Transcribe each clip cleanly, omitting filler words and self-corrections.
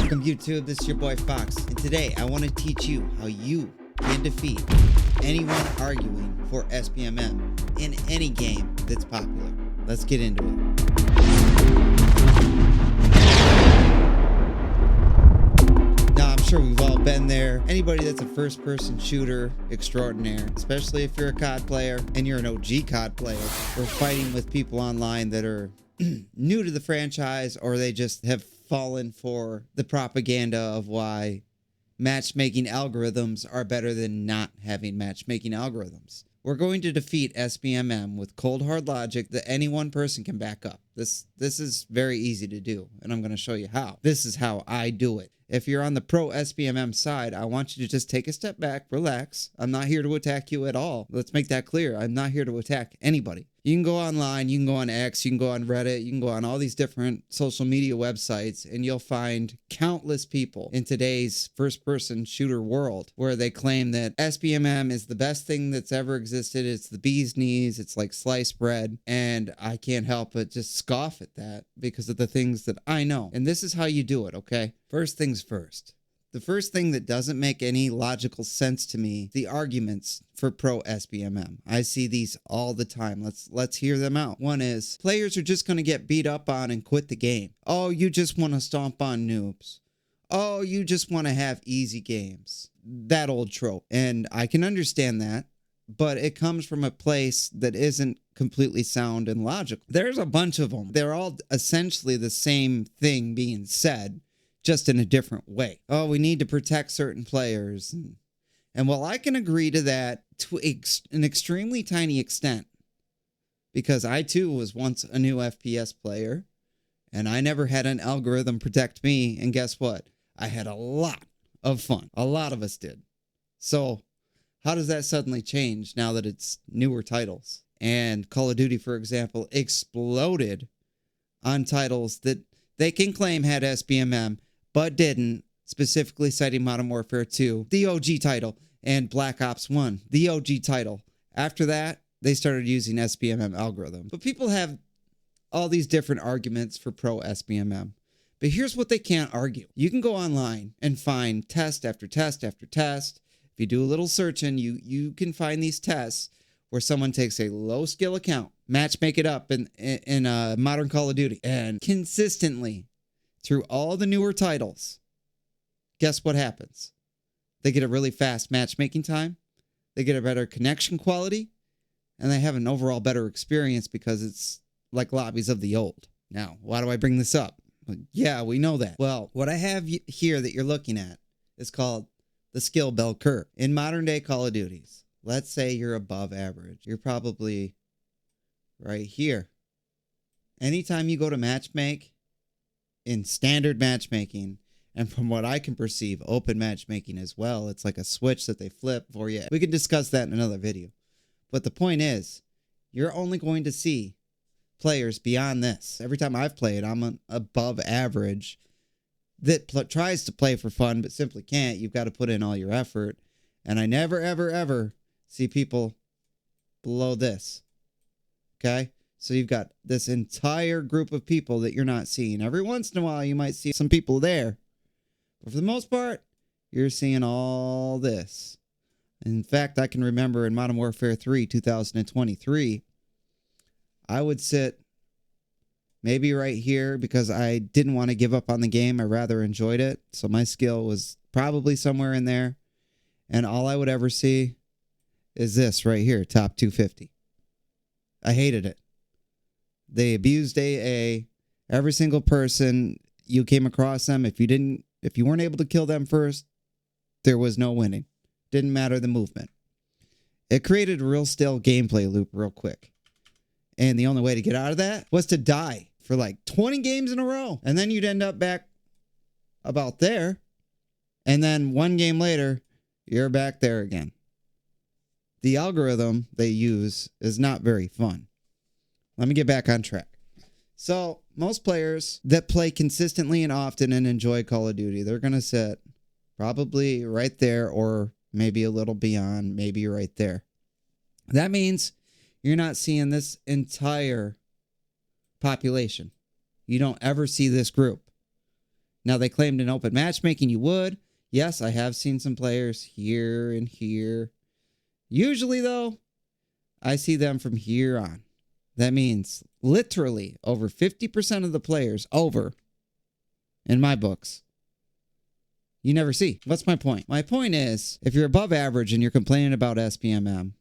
Welcome YouTube, this is your boy Fox, and today I want to teach you how you can defeat anyone arguing for SBMM in any game that's popular. Let's get into it. Now I'm sure we've all been there. Anybody that's a first-person shooter extraordinaire, especially if you're a COD player and you're an OG COD player, or fighting with people online that are new to the franchise, or they just have fallen for the propaganda of why matchmaking algorithms are better than not having matchmaking algorithms. We're going to defeat SBMM with cold hard logic that any one person can back up. This is very easy to do, and I'm going to show you how. This is how I do it. If you're on the pro SBMM side, I want you to just take a step back, relax. I'm not here to attack you at all. Let's make that clear. I'm not here to attack anybody. You can go online, you can go on X, you can go on Reddit, you can go on all these different social media websites, and you'll find countless people in today's first-person shooter world where they claim that SBMM is the best thing that's ever existed. It's the bee's knees. It's like sliced bread. And I can't help but just scoff at that because of the things that I know. And this is how you do it, okay? First things first. The first thing that doesn't make any logical sense to me, the arguments for pro SBMM. I see these all the time. Let's hear them out. One is, players are just going to get beat up on and quit the game. Oh, you just want to stomp on noobs. Oh, you just want to have easy games. That old trope. And I can understand that, but it comes from a place that isn't completely sound and logical. There's a bunch of them. They're all essentially the same thing being said, just in a different way. Oh, we need to protect certain players. And while I can agree to that to an extremely tiny extent, because I too was once a new FPS player, and I never had an algorithm protect me, and guess what? I had a lot of fun. A lot of us did. So how does that suddenly change now that it's newer titles? And Call of Duty, for example, exploded on titles that they can claim had SBMM, but didn't, specifically citing Modern Warfare 2, the OG title, and Black Ops 1, the OG title. After that, they started using SBMM algorithm. But people have all these different arguments for pro SBMM. But here's what they can't argue. You can go online and find test after test after test. If you do a little searching, you can find these tests where someone takes a low skill account, make it up in a modern Call of Duty, and consistently through all the newer titles, guess what happens? They get a really fast matchmaking time, they get a better connection quality, and they have an overall better experience because it's like lobbies of the old. Now, why do I bring this up? Well, yeah, we know that. Well, what I have here that you're looking at is called the skill bell curve. In modern day Call of Duties, let's say you're above average. You're probably right here. Anytime you go to matchmake, in standard matchmaking, and from what I can perceive, open matchmaking as well, it's like a switch that they flip for you. We can discuss that in another video. But the point is, you're only going to see players beyond this. Every time I've played, I'm an above average that tries to play for fun, but simply can't. You've got to put in all your effort. And I never, ever, ever see people below this. Okay? So you've got this entire group of people that you're not seeing. Every once in a while, you might see some people there. But for the most part, you're seeing all this. In fact, I can remember in Modern Warfare 3, 2023, I would sit maybe right here because I didn't want to give up on the game. I rather enjoyed it. So my skill was probably somewhere in there. And all I would ever see is this right here, top 250. I hated it. They abused AA. Every single person you came across them, if you weren't able to kill them first, there was no winning. Didn't matter the movement. It created a real stale gameplay loop real quick. And the only way to get out of that was to die for like 20 games in a row. And then you'd end up back about there. And then one game later, you're back there again. The algorithm they use is not very fun. Let me get back on track. So most players that play consistently and often and enjoy Call of Duty, they're going to sit probably right there or maybe a little beyond, maybe right there. That means you're not seeing this entire population. You don't ever see this group. Now, they claimed in open matchmaking you would. Yes, I have seen some players here and here. Usually, though, I see them from here on. That means literally over 50% of the players in my books, you never see. What's my point? My point is, if you're above average and you're complaining about SBMM,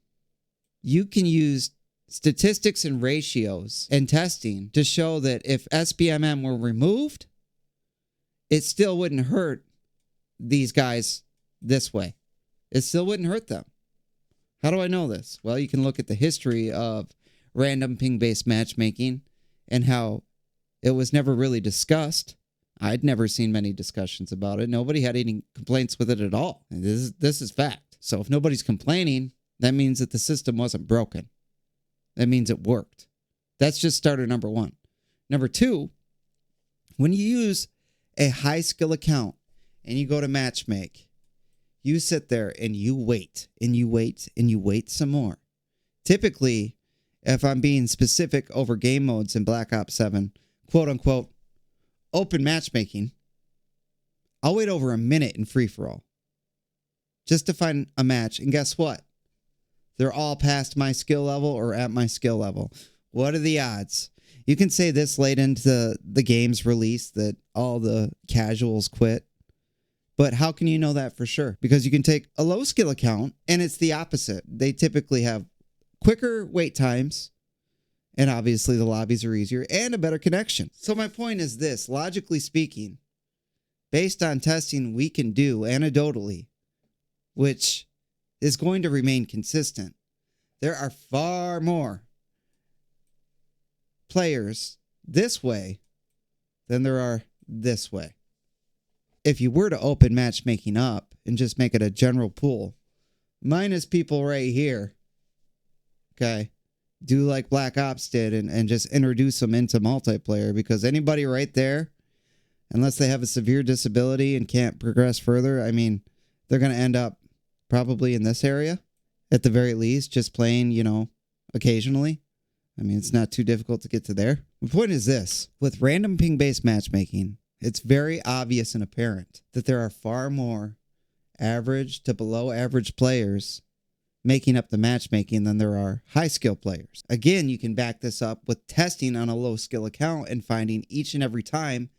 you can use statistics and ratios and testing to show that if SBMM were removed, it still wouldn't hurt these guys this way. It still wouldn't hurt them. How do I know this? Well, you can look at the history of random ping-based matchmaking and how it was never really discussed. I'd never seen many discussions about it. Nobody had any complaints with it at all. And this is fact. So if nobody's complaining, that means that the system wasn't broken. That means it worked. That's just starter number one. Number two, when you use a high skill account and you go to matchmake, you sit there and you wait and you wait and you wait some more. Typically, if I'm being specific over game modes in Black Ops 7, quote unquote, open matchmaking, I'll wait over a minute in free-for-all just to find a match. And guess what? They're all past my skill level or at my skill level. What are the odds? You can say this late into the game's release that all the casuals quit. But how can you know that for sure? Because you can take a low skill account and it's the opposite. They typically have quicker wait times, and obviously the lobbies are easier and a better connection. So my point is this, logically speaking, based on testing we can do anecdotally, which is going to remain consistent, there are far more players this way than there are this way. If you were to open matchmaking up and just make it a general pool, minus people right here, okay, do like Black Ops did and just introduce them into multiplayer, because anybody right there, unless they have a severe disability and can't progress further, I mean, they're going to end up probably in this area at the very least, just playing, occasionally. I mean, it's not too difficult to get to there. The point is this, with random ping-based matchmaking, it's very obvious and apparent that there are far more average to below average players making up the matchmaking than there are high skill players. Again, you can back this up with testing on a low skill account and finding each and every time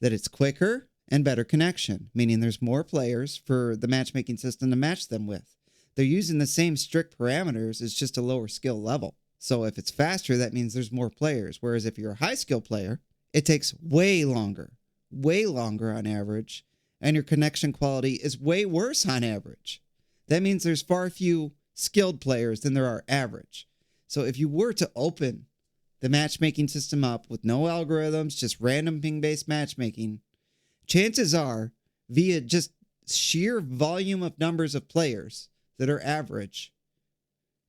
that it's quicker and better connection, meaning there's more players for the matchmaking system to match them with. They're using the same strict parameters, it's just a lower skill level. So if it's faster, that means there's more players. Whereas if you're a high skill player, it takes way longer on average, and your connection quality is way worse on average. That means there's far few skilled players than there are average. So if you were to open the matchmaking system up with no algorithms, just random ping-based matchmaking, chances are, via just sheer volume of numbers of players that are average,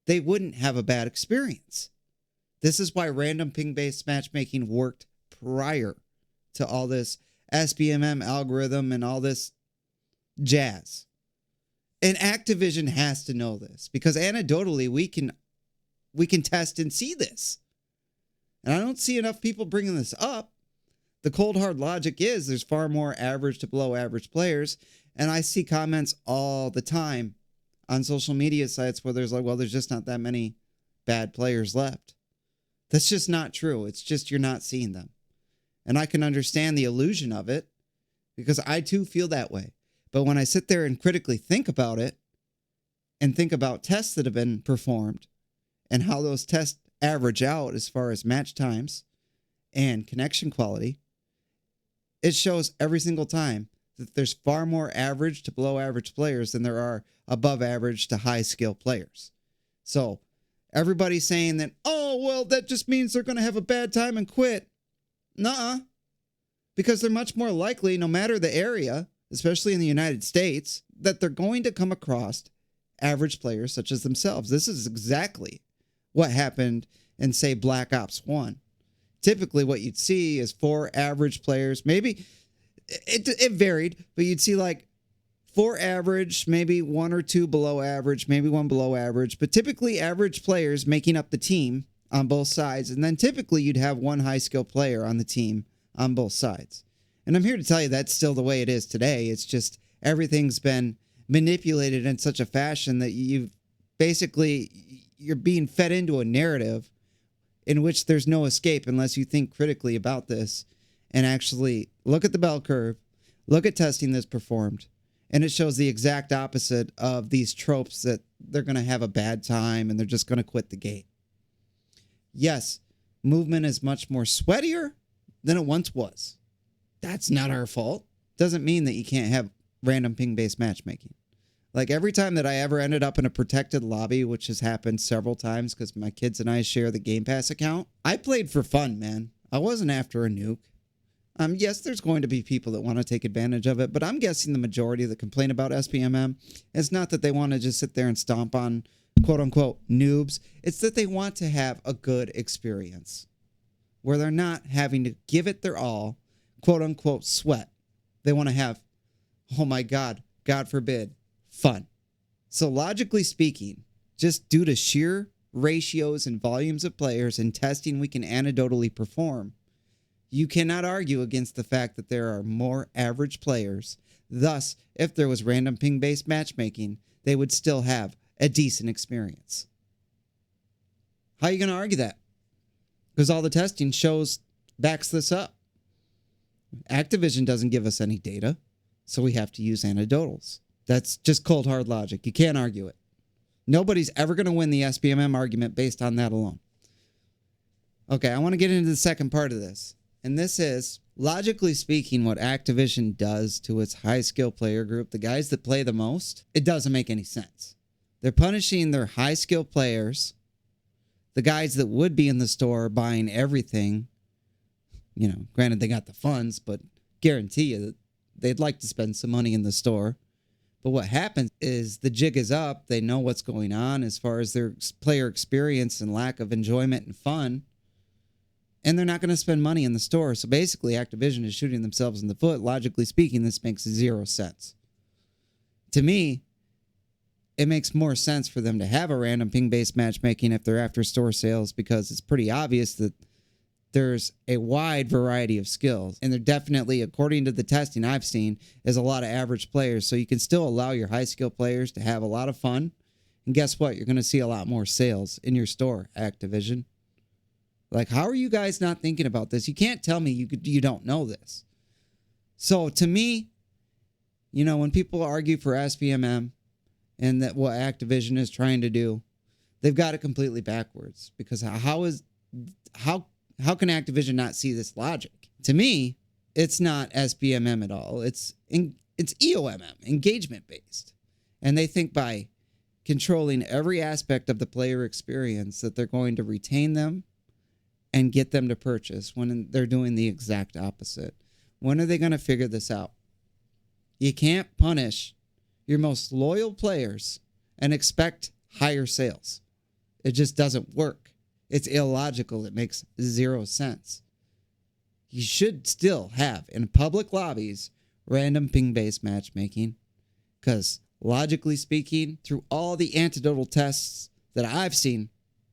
they wouldn't have a bad experience. This is why random ping-based matchmaking worked prior to all this SBMM algorithm and all this jazz. And Activision has to know this, because anecdotally we can test and see this. And I don't see enough people bringing this up. The cold hard logic is there's far more average to below average players, and I see comments all the time on social media sites where there's like, well, there's just not that many bad players left. That's just not true. It's just you're not seeing them. And I can understand the illusion of it, because I too feel that way. But when I sit there and critically think about it and think about tests that have been performed and how those tests average out as far as match times and connection quality, it shows every single time that there's far more average to below average players than there are above average to high skill players. So everybody's saying that, oh, well, that just means they're going to have a bad time and quit. Nuh-uh. Because they're much more likely, no matter the area, especially in the United States, that they're going to come across average players such as themselves. This is exactly what happened in, say, Black Ops 1. Typically, what you'd see is 4 average players. Maybe it varied, but you'd see like 4 average, maybe 1 or 2 below average, maybe 1 below average, but typically average players making up the team on both sides. And then typically you'd have 1 high skill player on the team on both sides. And I'm here to tell you that's still the way it is today. It's just everything's been manipulated in such a fashion that you're being fed into a narrative in which there's no escape unless you think critically about this and actually look at the bell curve, look at testing that's performed, and it shows the exact opposite of these tropes that they're going to have a bad time and they're just going to quit the game. Yes, movement is much more sweatier than it once was. That's not our fault. Doesn't mean that you can't have random ping-based matchmaking. Like every time that I ever ended up in a protected lobby, which has happened several times because my kids and I share the Game Pass account, I played for fun, man. I wasn't after a nuke. Yes, there's going to be people that want to take advantage of it, but I'm guessing the majority that complain about Sbmm, it's not that they want to just sit there and stomp on quote-unquote noobs. It's that they want to have a good experience where they're not having to give it their all, quote-unquote sweat. They want to have, oh my God, God forbid, fun. So logically speaking, just due to sheer ratios and volumes of players and testing we can anecdotally perform, you cannot argue against the fact that there are more average players. Thus, if there was random ping-based matchmaking, they would still have a decent experience. How are you going to argue that? Because all the testing backs this up. Activision doesn't give us any data, so we have to use anecdotals. That's just cold, hard logic. You can't argue it. Nobody's ever going to win the Sbmm argument based on that alone. Okay, I want to get into the second part of this. And this is, logically speaking, what Activision does to its high-skill player group, the guys that play the most, it doesn't make any sense. They're punishing their high-skill players, the guys that would be in the store buying everything. You know, granted, they got the funds, but guarantee you that they'd like to spend some money in the store. But what happens is the jig is up. They know what's going on as far as their player experience and lack of enjoyment and fun. And they're not going to spend money in the store. So basically, Activision is shooting themselves in the foot. Logically speaking, this makes 0 sense. To me, it makes more sense for them to have a random ping-based matchmaking if they're after store sales, because it's pretty obvious that there's a wide variety of skills. And there definitely, according to the testing I've seen, is a lot of average players. So you can still allow your high-skill players to have a lot of fun. And guess what? You're going to see a lot more sales in your store, Activision. Like, how are you guys not thinking about this? You can't tell me you don't know this. So to me, you know, when people argue for Sbmm and that what Activision is trying to do, they've got it completely backwards. Because how can Activision not see this logic? To me, it's not Sbmm at all. It's EOMM, engagement based. And they think by controlling every aspect of the player experience that they're going to retain them and get them to purchase, when they're doing the exact opposite. When are they going to figure this out? You can't punish your most loyal players and expect higher sales. It just doesn't work. It's illogical. It makes 0 sense. You should still have, in public lobbies, random ping-based matchmaking, because logically speaking, through all the anecdotal tests that I've seen,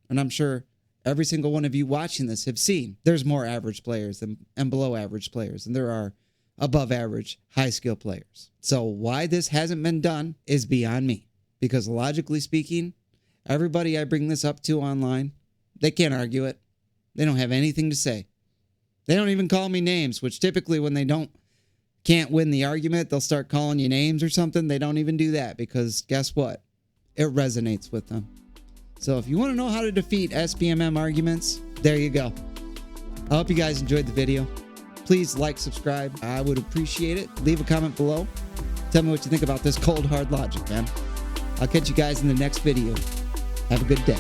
and I'm sure every single one of you watching this have seen, there's more average players and below average players, and there are above average high skill players. So why this hasn't been done is beyond me, because logically speaking, everybody I bring this up to online, they can't argue it. They don't have anything to say. They don't even call me names, which typically when they can't win the argument, they'll start calling you names or something. They don't even do that, because guess what? It resonates with them. So if you want to know how to defeat Sbmm arguments, there you go. I hope you guys enjoyed the video. Please like, subscribe. I would appreciate it. Leave a comment below. Tell me what you think about this cold, hard logic, man. I'll catch you guys in the next video. Have a good day.